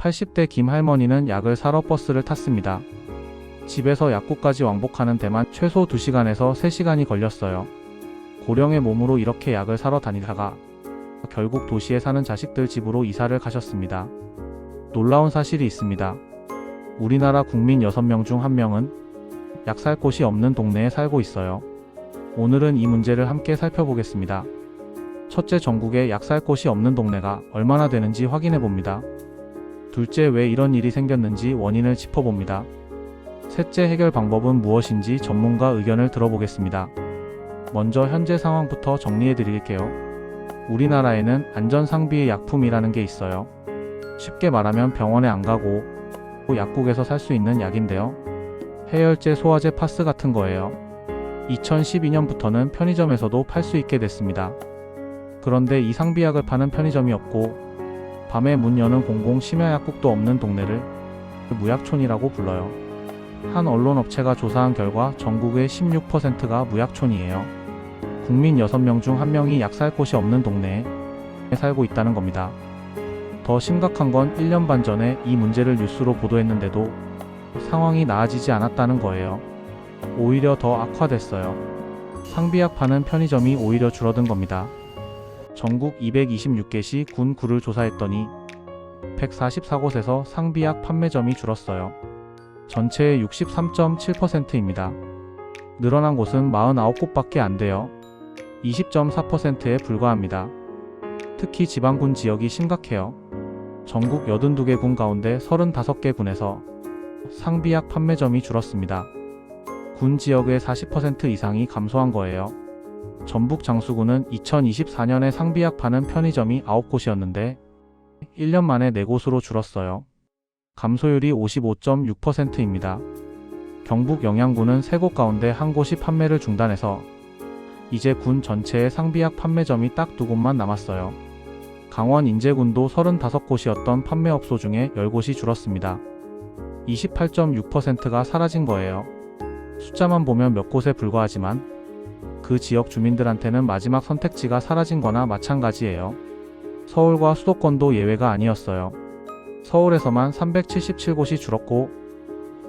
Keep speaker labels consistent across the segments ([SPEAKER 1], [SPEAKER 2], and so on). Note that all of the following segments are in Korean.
[SPEAKER 1] 80대 김 할머니는 약을 사러 버스를 탔습니다. 집에서 약국까지 왕복하는 데만 최소 2시간에서 3시간이 걸렸어요. 고령의 몸으로 이렇게 약을 사러 다니다가 결국 도시에 사는 자식들 집으로 이사를 가셨습니다. 놀라운 사실이 있습니다. 우리나라 국민 6명 중 1명은 약 살 곳이 없는 동네에 살고 있어요. 오늘은 이 문제를 함께 살펴보겠습니다. 첫째, 전국에 약 살 곳이 없는 동네가 얼마나 되는지 확인해 봅니다. 둘째, 왜 이런 일이 생겼는지 원인을 짚어봅니다. 셋째, 해결 방법은 무엇인지 전문가 의견을 들어보겠습니다. 먼저 현재 상황부터 정리해 드릴게요. 우리나라에는 안전상비의 약품이라는 게 있어요. 쉽게 말하면 병원에 안 가고 약국에서 살 수 있는 약인데요. 해열제, 소화제, 파스 같은 거예요. 2012년부터는 편의점에서도 팔 수 있게 됐습니다. 그런데 이 상비약을 파는 편의점이 없고 밤에 문 여는 공공 심야약국도 없는 동네를 무약촌이라고 불러요. 한 언론업체가 조사한 결과 전국의 16%가 무약촌이에요. 국민 6명 중 1명이 약 살 곳이 없는 동네에 살고 있다는 겁니다. 더 심각한 건 1년 반 전에 이 문제를 뉴스로 보도했는데도 상황이 나아지지 않았다는 거예요. 오히려 더 악화됐어요. 상비약 파는 편의점이 오히려 줄어든 겁니다. 전국 226개시 군 구를 조사했더니 144곳에서 상비약 판매점이 줄었어요. 전체의 63.7%입니다. 늘어난 곳은 49곳밖에 안 돼요. 20.4%에 불과합니다. 특히 지방군 지역이 심각해요. 전국 82개 군 가운데 35개 군에서 상비약 판매점이 줄었습니다. 군 지역의 40% 이상이 감소한 거예요. 전북 장수군은 2024년에 상비약 파는 편의점이 9곳이었는데 1년 만에 4곳으로 줄었어요. 감소율이 55.6%입니다. 경북 영양군은 3곳 가운데 1곳이 판매를 중단해서 이제 군 전체의 상비약 판매점이 딱 2곳만 남았어요. 강원 인제군도 35곳이었던 판매업소 중에 10곳이 줄었습니다. 28.6%가 사라진 거예요. 숫자만 보면 몇 곳에 불과하지만 그 지역 주민들한테는 마지막 선택지가 사라진 거나 마찬가지예요. 서울과 수도권도 예외가 아니었어요. 서울에서만 377곳이 줄었고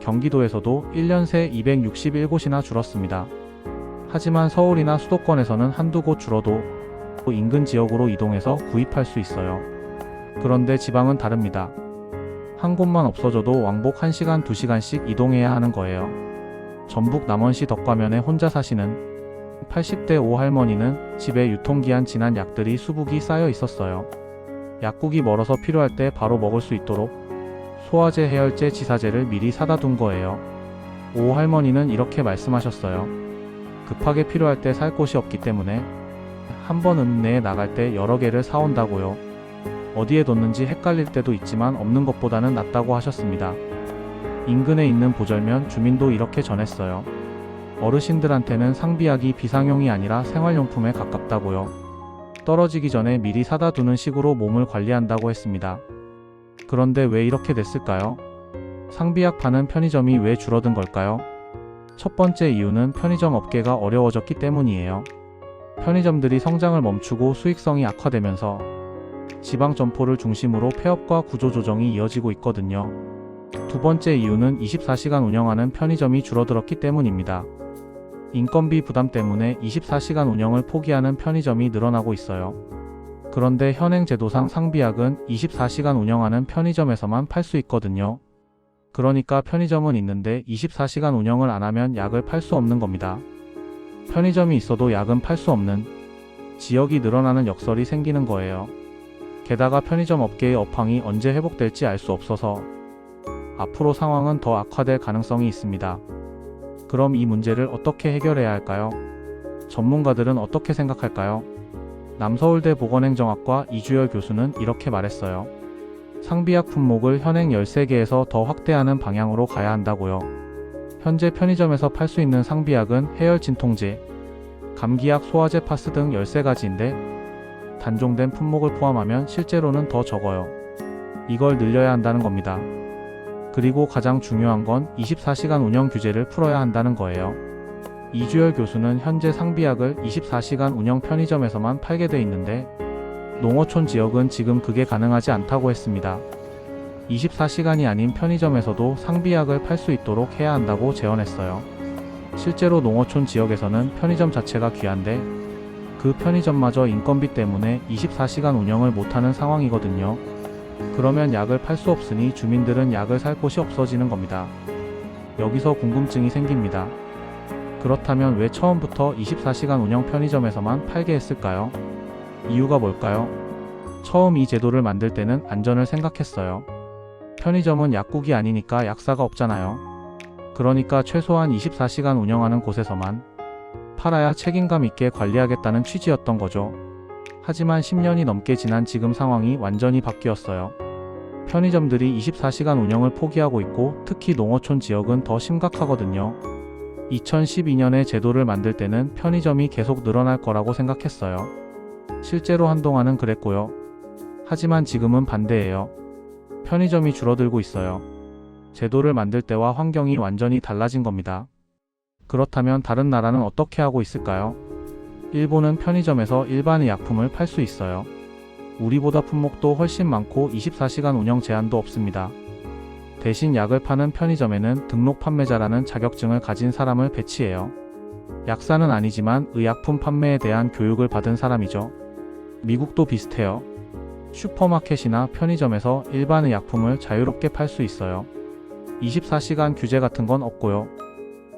[SPEAKER 1] 경기도에서도 1년 새 261곳이나 줄었습니다. 하지만 서울이나 수도권에서는 한두 곳 줄어도 인근 지역으로 이동해서 구입할 수 있어요. 그런데 지방은 다릅니다. 한 곳만 없어져도 왕복 1시간, 2시간씩 이동해야 하는 거예요. 전북 남원시 덕과면에 혼자 사시는 80대 오 할머니는 집에 유통기한 지난 약들이 수북이 쌓여 있었어요. 약국이 멀어서 필요할 때 바로 먹을 수 있도록 소화제, 해열제, 지사제를 미리 사다 둔 거예요. 오 할머니는 이렇게 말씀하셨어요. 급하게 필요할 때 살 곳이 없기 때문에 한 번 읍내에 나갈 때 여러 개를 사온다고요. 어디에 뒀는지 헷갈릴 때도 있지만 없는 것보다는 낫다고 하셨습니다. 인근에 있는 보절면 주민도 이렇게 전했어요. 어르신들한테는 상비약이 비상용이 아니라 생활용품에 가깝다고요. 떨어지기 전에 미리 사다 두는 식으로 몸을 관리한다고 했습니다. 그런데 왜 이렇게 됐을까요? 상비약 파는 편의점이 왜 줄어든 걸까요? 첫 번째 이유는 편의점 업계가 어려워졌기 때문이에요. 편의점들이 성장을 멈추고 수익성이 악화되면서 지방 점포를 중심으로 폐업과 구조조정이 이어지고 있거든요. 두 번째 이유는 24시간 운영하는 편의점이 줄어들었기 때문입니다. 인건비 부담 때문에 24시간 운영을 포기하는 편의점이 늘어나고 있어요. 그런데 현행 제도상 상비약은 24시간 운영하는 편의점에서만 팔 수 있거든요. 그러니까 편의점은 있는데 24시간 운영을 안 하면 약을 팔 수 없는 겁니다. 편의점이 있어도 약은 팔 수 없는 지역이 늘어나는 역설이 생기는 거예요. 게다가 편의점 업계의 업황이 언제 회복될지 알 수 없어서 앞으로 상황은 더 악화될 가능성이 있습니다. 그럼 이 문제를 어떻게 해결해야 할까요? 전문가들은 어떻게 생각할까요? 남서울대 보건행정학과 이주열 교수는 이렇게 말했어요. 상비약 품목을 현행 13개에서 더 확대하는 방향으로 가야 한다고요. 현재 편의점에서 팔 수 있는 상비약은 해열 진통제, 감기약, 소화제, 파스 등 13가지인데 단종된 품목을 포함하면 실제로는 더 적어요. 이걸 늘려야 한다는 겁니다. 그리고 가장 중요한 건 24시간 운영 규제를 풀어야 한다는 거예요. 이주열 교수는 현재 상비약을 24시간 운영 편의점에서만 팔게 돼 있는데 농어촌 지역은 지금 그게 가능하지 않다고 했습니다. 24시간이 아닌 편의점에서도 상비약을 팔 수 있도록 해야 한다고 제언했어요. 실제로 농어촌 지역에서는 편의점 자체가 귀한데 그 편의점마저 인건비 때문에 24시간 운영을 못하는 상황이거든요. 그러면 약을 팔 수 없으니 주민들은 약을 살 곳이 없어지는 겁니다. 여기서 궁금증이 생깁니다. 그렇다면 왜 처음부터 24시간 운영 편의점에서만 팔게 했을까요? 이유가 뭘까요? 처음 이 제도를 만들 때는 안전을 생각했어요. 편의점은 약국이 아니니까 약사가 없잖아요. 그러니까 최소한 24시간 운영하는 곳에서만 팔아야 책임감 있게 관리하겠다는 취지였던 거죠. 하지만 10년이 넘게 지난 지금 상황이 완전히 바뀌었어요. 편의점들이 24시간 운영을 포기하고 있고 특히 농어촌 지역은 더 심각하거든요. 2012년에 제도를 만들 때는 편의점이 계속 늘어날 거라고 생각했어요. 실제로 한동안은 그랬고요. 하지만 지금은 반대예요. 편의점이 줄어들고 있어요. 제도를 만들 때와 환경이 완전히 달라진 겁니다. 그렇다면 다른 나라는 어떻게 하고 있을까요? 일본은 편의점에서 일반 의약품을 팔 수 있어요. 우리보다 품목도 훨씬 많고 24시간 운영 제한도 없습니다. 대신 약을 파는 편의점에는 등록 판매자라는 자격증을 가진 사람을 배치해요. 약사는 아니지만 의약품 판매에 대한 교육을 받은 사람이죠. 미국도 비슷해요. 슈퍼마켓이나 편의점에서 일반 의약품을 자유롭게 팔 수 있어요. 24시간 규제 같은 건 없고요.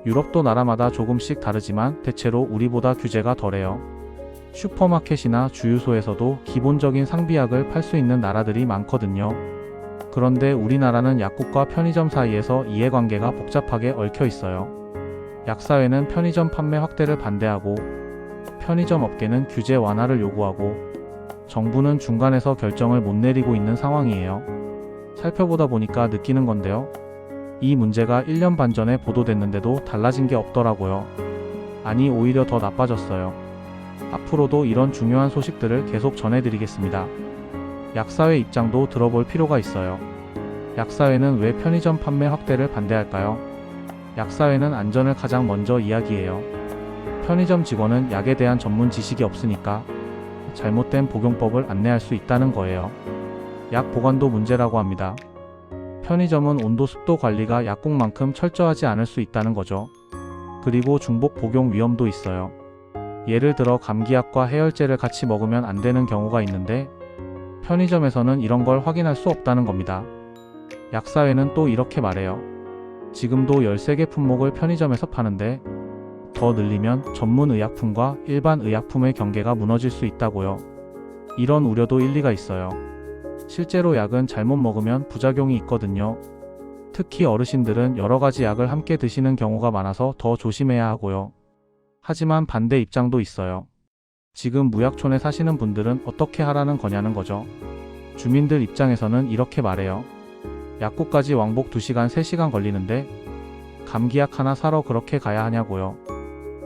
[SPEAKER 1] 유럽도 나라마다 조금씩 다르지만 대체로 우리보다 규제가 덜해요. 슈퍼마켓이나 주유소에서도 기본적인 상비약을 팔 수 있는 나라들이 많거든요. 그런데 우리나라는 약국과 편의점 사이에서 이해관계가 복잡하게 얽혀 있어요. 약사회는 편의점 판매 확대를 반대하고 편의점 업계는 규제 완화를 요구하고 정부는 중간에서 결정을 못 내리고 있는 상황이에요. 살펴보다 보니까 느끼는 건데요. 이 문제가 1년 반 전에 보도됐는데도 달라진 게 없더라고요. 아니 오히려 더 나빠졌어요. 앞으로도 이런 중요한 소식들을 계속 전해드리겠습니다. 약사회 입장도 들어볼 필요가 있어요. 약사회는 왜 편의점 판매 확대를 반대할까요? 약사회는 안전을 가장 먼저 이야기해요. 편의점 직원은 약에 대한 전문 지식이 없으니까 잘못된 복용법을 안내할 수 있다는 거예요. 약 보관도 문제라고 합니다. 편의점은 온도 습도 관리가 약국만큼 철저하지 않을 수 있다는 거죠. 그리고 중복 복용 위험도 있어요. 예를 들어 감기약과 해열제를 같이 먹으면 안 되는 경우가 있는데 편의점에서는 이런 걸 확인할 수 없다는 겁니다. 약사회는 또 이렇게 말해요. 지금도 13개 품목을 편의점에서 파는데 더 늘리면 전문 의약품과 일반 의약품의 경계가 무너질 수 있다고요. 이런 우려도 일리가 있어요. 실제로 약은 잘못 먹으면 부작용이 있거든요. 특히 어르신들은 여러 가지 약을 함께 드시는 경우가 많아서 더 조심해야 하고요. 하지만 반대 입장도 있어요. 지금 무약촌에 사시는 분들은 어떻게 하라는 거냐는 거죠. 주민들 입장에서는 이렇게 말해요. 약국까지 왕복 2시간, 3시간 걸리는데 감기약 하나 사러 그렇게 가야 하냐고요.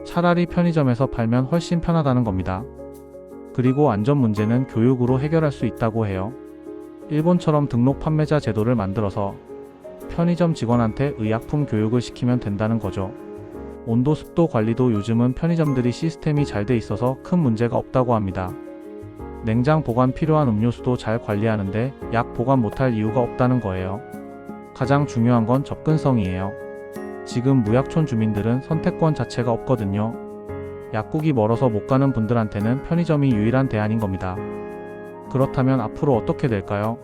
[SPEAKER 1] 차라리 편의점에서 팔면 훨씬 편하다는 겁니다. 그리고 안전 문제는 교육으로 해결할 수 있다고 해요. 일본처럼 등록 판매자 제도를 만들어서 편의점 직원한테 의약품 교육을 시키면 된다는 거죠. 온도 습도 관리도 요즘은 편의점들이 시스템이 잘 돼 있어서 큰 문제가 없다고 합니다. 냉장 보관 필요한 음료수도 잘 관리하는데 약 보관 못할 이유가 없다는 거예요. 가장 중요한 건 접근성이에요. 지금 무약촌 주민들은 선택권 자체가 없거든요. 약국이 멀어서 못 가는 분들한테는 편의점이 유일한 대안인 겁니다. 그렇다면 앞으로 어떻게 될까요?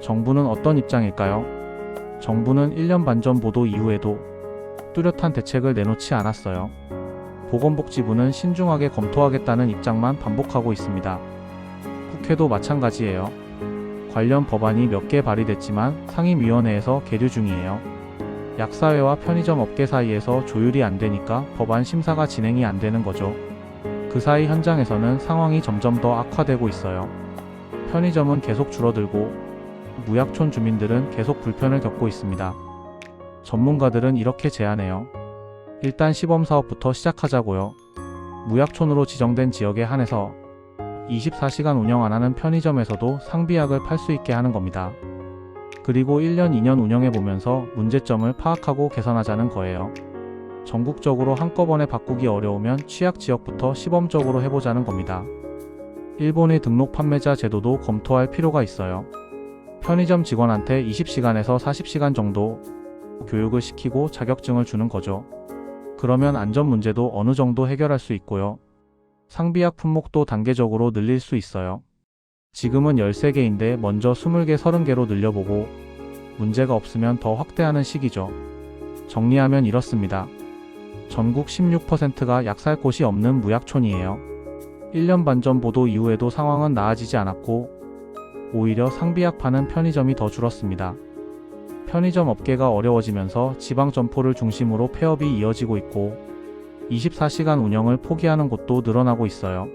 [SPEAKER 1] 정부는 어떤 입장일까요? 정부는 1년 반 전 보도 이후에도 뚜렷한 대책을 내놓지 않았어요. 보건복지부는 신중하게 검토하겠다는 입장만 반복하고 있습니다. 국회도 마찬가지예요. 관련 법안이 몇 개 발의됐지만 상임위원회에서 계류 중이에요. 약사회와 편의점 업계 사이에서 조율이 안 되니까 법안 심사가 진행이 안 되는 거죠. 그 사이 현장에서는 상황이 점점 더 악화되고 있어요. 편의점은 계속 줄어들고 무약촌 주민들은 계속 불편을 겪고 있습니다. 전문가들은 이렇게 제안해요. 일단 시범사업부터 시작하자고요. 무약촌으로 지정된 지역에 한해서 24시간 운영 안 하는 편의점에서도 상비약을 팔 수 있게 하는 겁니다. 그리고 1년, 2년 운영해보면서 문제점을 파악하고 개선하자는 거예요. 전국적으로 한꺼번에 바꾸기 어려우면 취약 지역부터 시범적으로 해보자는 겁니다. 일본의 등록 판매자 제도도 검토할 필요가 있어요. 편의점 직원한테 20시간에서 40시간 정도 교육을 시키고 자격증을 주는 거죠. 그러면 안전 문제도 어느 정도 해결할 수 있고요. 상비약 품목도 단계적으로 늘릴 수 있어요. 지금은 13개인데 먼저 20개, 30개로 늘려보고 문제가 없으면 더 확대하는 시기죠. 정리하면 이렇습니다. 전국 16%가 약 살 곳이 없는 무약촌이에요. 1년 반 전 보도 이후에도 상황은 나아지지 않았고 오히려 상비약 파는 편의점이 더 줄었습니다. 편의점 업계가 어려워지면서 지방 점포를 중심으로 폐업이 이어지고 있고 24시간 운영을 포기하는 곳도 늘어나고 있어요.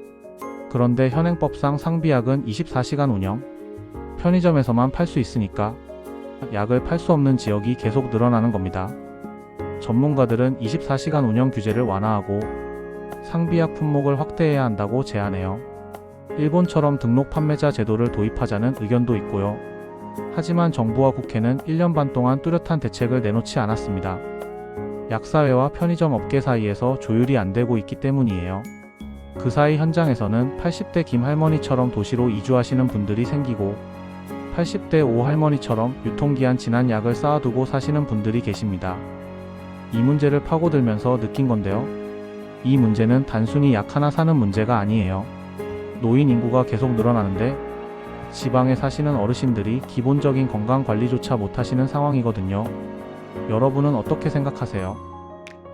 [SPEAKER 1] 그런데 현행법상 상비약은 24시간 운영, 편의점에서만 팔 수 있으니까 약을 팔 수 없는 지역이 계속 늘어나는 겁니다. 전문가들은 24시간 운영 규제를 완화하고 상비약 품목을 확대해야 한다고 제안해요. 일본처럼 등록 판매자 제도를 도입하자는 의견도 있고요. 하지만 정부와 국회는 1년 반 동안 뚜렷한 대책을 내놓지 않았습니다. 약사회와 편의점 업계 사이에서 조율이 안 되고 있기 때문이에요. 그 사이 현장에서는 80대 김 할머니처럼 도시로 이주하시는 분들이 생기고 80대 오 할머니처럼 유통기한 지난 약을 쌓아두고 사시는 분들이 계십니다. 이 문제를 파고들면서 느낀 건데요. 이 문제는 단순히 약 하나 사는 문제가 아니에요. 노인 인구가 계속 늘어나는데 지방에 사시는 어르신들이 기본적인 건강관리조차 못하시는 상황이거든요. 여러분은 어떻게 생각하세요?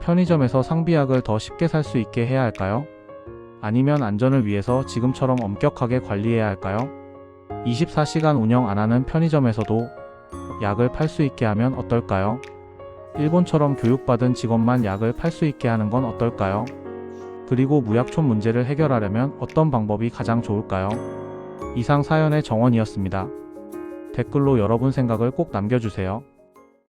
[SPEAKER 1] 편의점에서 상비약을 더 쉽게 살 수 있게 해야 할까요? 아니면 안전을 위해서 지금처럼 엄격하게 관리해야 할까요? 24시간 운영 안 하는 편의점에서도 약을 팔 수 있게 하면 어떨까요? 일본처럼 교육받은 직원만 약을 팔 수 있게 하는 건 어떨까요? 그리고 무약촌 문제를 해결하려면 어떤 방법이 가장 좋을까요? 이상 사연의 정원이었습니다. 댓글로 여러분 생각을 꼭 남겨주세요.